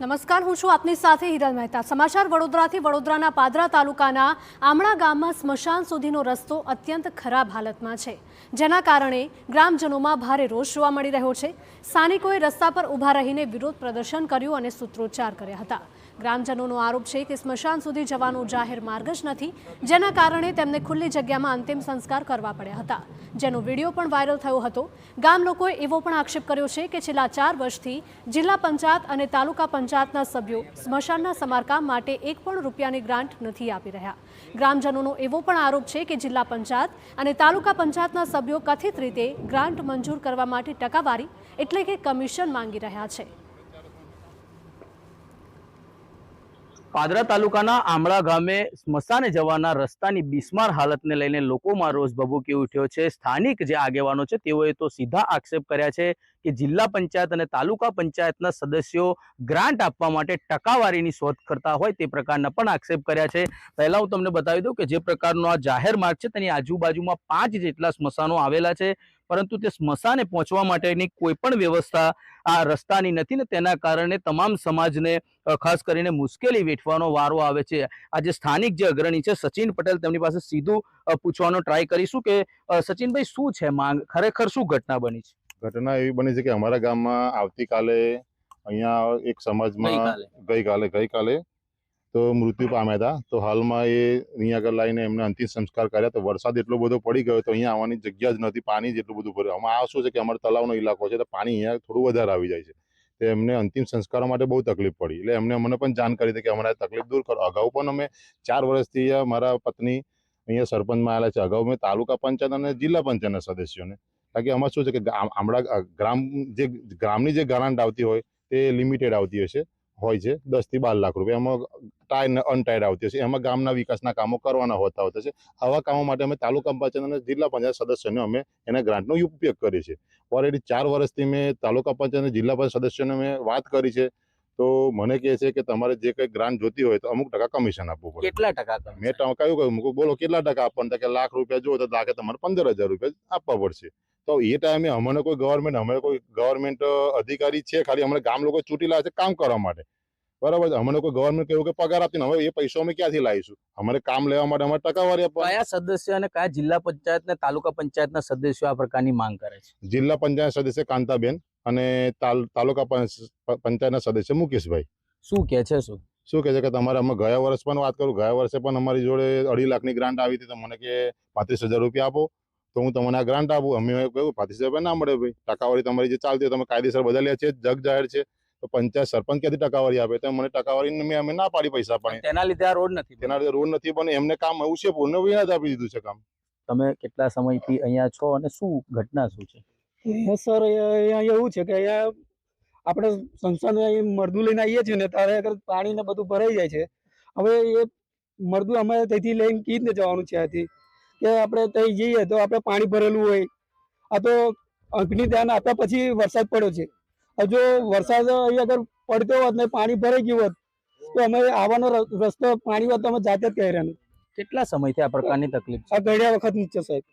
નમસ્કાર, હું છું આપની સાથે હિરલ મહેતા। સમાચાર વડોદરાથી। વડોદરાના પાદરા તાલુકાના આમળા ગામમાં સ્મશાન સુધીનો રસ્તો અત્યંત ખરાબ હાલતમાં છે, જેના કારણે ગ્રામજનોમાં ભારે રોષ જોવા મળી રહ્યો છે। સ્થાનિકોએ રસ્તા પર ઊભા રહીને વિરોધ પ્રદર્શન કર્યું અને સૂત્રોચ્ચાર કર્યા હતા। ગ્રામજનોનો આરોપ છે કે સ્મશાન સુધી જવાનો જાહેર માર્ગ જ નથી, જેના કારણે તેમને ખુલ્લી જગ્યામાં અંતિમ સંસ્કાર કરવા પડ્યા હતા, જેનો વિડીયો પણ વાયરલ થયો હતો। ગામ લોકોએ એવો પણ આક્ષેપ કર્યો છે કે છેલ્લા 4 વર્ષથી જિલ્લા પંચાયત અને તાલુકા પંચાયતના સભ્યો સ્મશાનના સમારકામ માટે એક પણ રૂપિયાની ગ્રાન્ટ નથી આપી રહ્યા। ગ્રામજનોનો એવો પણ આરોપ છે કે જિલ્લા પંચાયત અને તાલુકા પંચાયતના સભ્યો કથિત રીતે ગ્રાન્ટ મંજૂર કરવા માટે ટકાવારી એટલે કે કમિશન માંગી રહ્યા છે। પાદરા તાલુકાના આમળા ગામે સ્મશાને જવાના રસ્તાની બિસ્માર હાલતને લઈને લોકોમાં રોષ ભભૂકી ઉઠ્યો છે। સ્થાનિક જે આગેવાનો છે તેઓએ તો સીધા આક્ષેપ કર્યા છે કે જિલ્લા પંચાયત અને તાલુકા પંચાયતના સદસ્યો ગ્રાન્ટ આપવા માટે ટકાવારીની શોધ કરતા હોય તે પ્રકારના પણ આક્ષેપ કર્યા છે। પહેલા હું તમને બતાવી દઉં કે જે પ્રકારનો આ જાહેર માર્ગ છે તેની આજુબાજુમાં 5 જેટલા સ્મશાનો આવેલા છે, પરંતુ તે સ્મશાને પહોંચવા માટેની કોઈ પણ વ્યવસ્થા આ રસ્તાની નથી ને તેના કારણે તમામ સમાજને ખાસ કરીને મુશ્કેલી વેઠવાનો વારો આવે છે। આજે સ્થાનિક જે અગ્રણી છે સચિન પટેલ, તેમની પાસે સીધું પૂછવાનો ટ્રાય કરીશું કે સચિનભાઈ, શું છે માંગ, ખરેખર શું ઘટના બની છે? ઘટના એવી બની છે કે અમારા ગામમાં આવતીકાલે અહીંયા એક સમાજમાં ગઈકાલે તો મૃત્યુ પામ્યા હતા। તો હાલમાં એ અહીંયા આગળ લાવીને એમને અંતિમ સંસ્કાર કર્યા। તો વરસાદ એટલો બધો પડી ગયો તો અહીંયા આવવાની જગ્યા જ નથી, પાણી જ એટલું બધું ભર્યું। આમાં આ શું છે કે અમારો તળાવનો ઇલાકો છે તો પાણી અહીંયા થોડું વધારે આવી જાય છે, તો એમને અંતિમ સંસ્કારો માટે બહુ તકલીફ પડી। એટલે એમને મને પણ જાણ કરી હતી કે અમારે તકલીફ દૂર કરો। અગાઉ પણ અમે 4 વર્ષથી મારા પત્ની અહીંયા સરપંચમાં આવેલા છે। અગાઉ મેં તાલુકા પંચાયત અને જિલ્લા પંચાયતના સદસ્યોને, કારણ કે આમાં શું છે કે આમળા ગ્રામની જે ગ્રાન્ટ આવતી હોય તે લિમિટેડ આવતી હોય છે 10 થી 12 લાખ રૂપિયા। એમાં ટાઈડ અનટાઈડ આવતી હશે, એમાં ગામના વિકાસના કામો કરવાના હોતા છે। આવા કામો માટે અમે તાલુકા પંચાયત અને જિલ્લા પંચાયત સદસ્યોને અમે એના ગ્રાન્ટનો ઉપયોગ કરીએ છીએ। ઓલરેડી 4 વર્ષથી મેં તાલુકા પંચાયત અને જિલ્લા પંચાયત સદસ્યોને મેં વાત કરી છે, તો મને કહે છે કે તમારે જે કંઈ ગ્રાન્ટ જોતી હોય તો અમુક ટકા કમિશન આપવું પડે। કેટલા ટકા? મેં કહ્યું બોલો કેટલા ટકા આપવાના? કે લાખ રૂપિયા જોવો તો લાખે તમારે 15,000 રૂપિયા આપવા પડશે। તો એ ટાઈમે અમે કોઈ ગવર્મેન્ટ અધિકારી છે, ખાલી અમે ગામ લોકો ચૂંટી લાવે છે કામ કરવા માટે, બરાબર છે। અમને કોઈ ગવર્મેન્ટ કેવું કે પગાર આપતી, હવે એ પૈસા અમે ક્યાંથી લાવીશું? અમારે કામ લેવા માટે અમારે ટકાવારી આપવા। કયા સદસ્ય અને કયા જિલ્લા પંચાયત ને તાલુકા પંચાયતના સદસ્યો આ પ્રકારની માંગ કરે છે? જિલ્લા પંચાયત સદસ્ય કાંતાબેન અને તાલુકા પંચાયતના સદસ્ય મુકેશભાઈ। શું કે છે? શું કહે છે કે તમારે અમે ગયા વર્ષ પણ વાત કરું, ગયા વર્ષે પણ અમારી જોડે 2.5 લાખની ગ્રાન્ટ આવી હતી, તો મને કે 35,000 રૂપિયા આપો તો હું તમને આ ગ્રાન્ટ આપું। અમે કહ્યું 35,000 રૂપિયા ના મળે ભાઈ, ટકાવારી તમારી જે ચાલતી હોય તમે કાયદેસર બધા લે છે, જગ જાહેર છે, તો પંચાયત સરપંચ ક્યાંથી ટકાવારી આપે? તો મને ટકાવારી અમે ના પાડી પૈસા પણ તેના લીધે આ રોડ નથી, તેના લીધે રોડ નથી પણ એમને કામ એવું છે પૂર્ણ વિના જ આપી દીધું છે કામ। તમે કેટલા સમયથી અહીંયા છો અને શું ઘટના શું છે? સર, અહીંયા એવું છે કે અહીંયા આપણે સંસ્થાને મરદું લઈને આવીએ છીએ ને ત્યારે આગળ પાણી ને બધું ભરાઈ જાય છે। હવે એ મરદું અમારે ત્યાંથી લઈને કઈ રીતે જવાનું છે? ત્યાંથી કે આપણે ત્યાં જઈએ તો આપણે પાણી ભરેલું હોય, આ તો અગ્નિ ધ્યાન આપ્યા પછી વરસાદ પડ્યો છે। જો વરસાદ અહીંયા આગળ પડતો હોત ને પાણી ભરાઈ ગયું હોત તો અમે આવવાનો રસ્તો પાણી હોત તો અમે જાતે જ કહી રહ્યા। કેટલા સમયથી આ પ્રકારની તકલીફ છે? આ ઘડિયા વખત છે સાહેબ।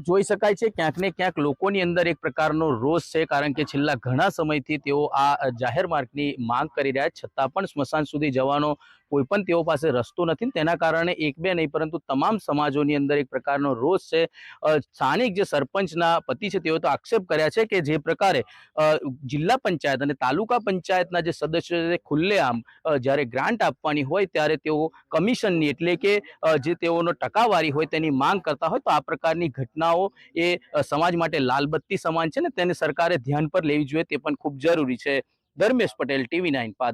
જોઈ શકાય છે ક્યાંક ને ક્યાંક લોકોની અંદર એક પ્રકારનો રોષ છે, કારણ કે છેલ્લા ઘણા સમયથી તેઓ આ જાહેર માર્ગની માંગ કરી રહ્યા છતાં પણ સ્મશાન સુધી જવાનો કોઈ પણ તેઓ પાસે રસ્તો નથી। તેના કારણે એક બે નહીં પરંતુ તમામ સમાજોની અંદર એક પ્રકારનો રોષ છે। સ્થાનિક જે સરપંચના પતિ છે તેઓ તો આક્ષેપ કર્યા છે કે જે પ્રકારે જિલ્લા પંચાયત અને તાલુકા પંચાયતના જે સદસ્યો છે ખુલ્લેઆમ જ્યારે ગ્રાન્ટ આપવાની હોય ત્યારે તેઓ કમિશનની એટલે કે જે તેઓનો ટકાવારી હોય તેની માંગ કરતા હોય, તો આ પ્રકારની ઘટનાઓ એ સમાજ માટે લાલબત્તી સમાન છે ને તેને સરકારે ધ્યાન પર લેવી જોઈએ, તે પણ ખૂબ જરૂરી છે। ધર્મેશ પટેલ, TV9 પાદરા।